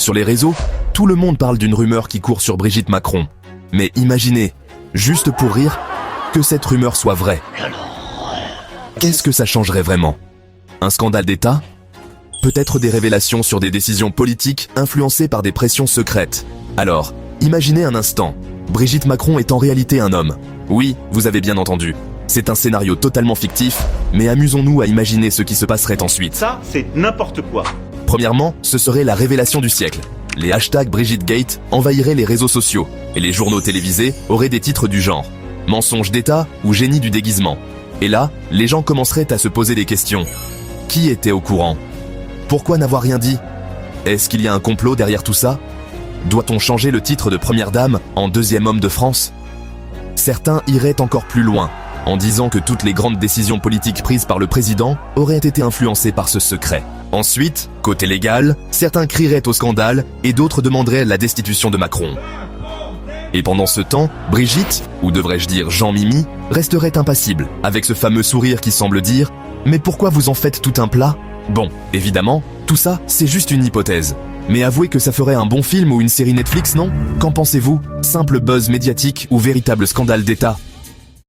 sur les réseaux, tout le monde parle d'une rumeur qui court sur Brigitte Macron. Mais imaginez, juste pour rire, que cette rumeur soit vraie. Qu'est-ce que ça changerait vraiment? Un scandale d'État? Peut-être des révélations sur des décisions politiques influencées par des pressions secrètes. Alors, imaginez un instant, Brigitte Macron est en réalité un homme. Oui, vous avez bien entendu. C'est un scénario totalement fictif, mais amusons-nous à imaginer ce qui se passerait ensuite. Ça, c'est n'importe quoi. Premièrement, ce serait la révélation du siècle. Les hashtags BrigittGate envahiraient les réseaux sociaux, et les journaux télévisés auraient des titres du genre « Mensonge d'État » ou « Génie du déguisement ». Et là, les gens commenceraient à se poser des questions. Qui était au courant? Pourquoi n'avoir rien dit? Est-ce qu'il y a un complot derrière tout ça? Doit-on changer le titre de Première Dame en Deuxième Homme de France? Certains iraient encore plus loin, en disant que toutes les grandes décisions politiques prises par le président auraient été influencées par ce secret. Ensuite, côté légal, certains crieraient au scandale et d'autres demanderaient la destitution de Macron. Et pendant ce temps, Brigitte, ou devrais-je dire Jean-Mimi, resterait impassible, avec ce fameux sourire qui semble dire « Mais pourquoi vous en faites tout un plat ?» Bon, évidemment, tout ça, c'est juste une hypothèse. Mais avouez que ça ferait un bon film ou une série Netflix, non? Qu'en pensez-vous? Simple buzz médiatique ou véritable scandale d'État?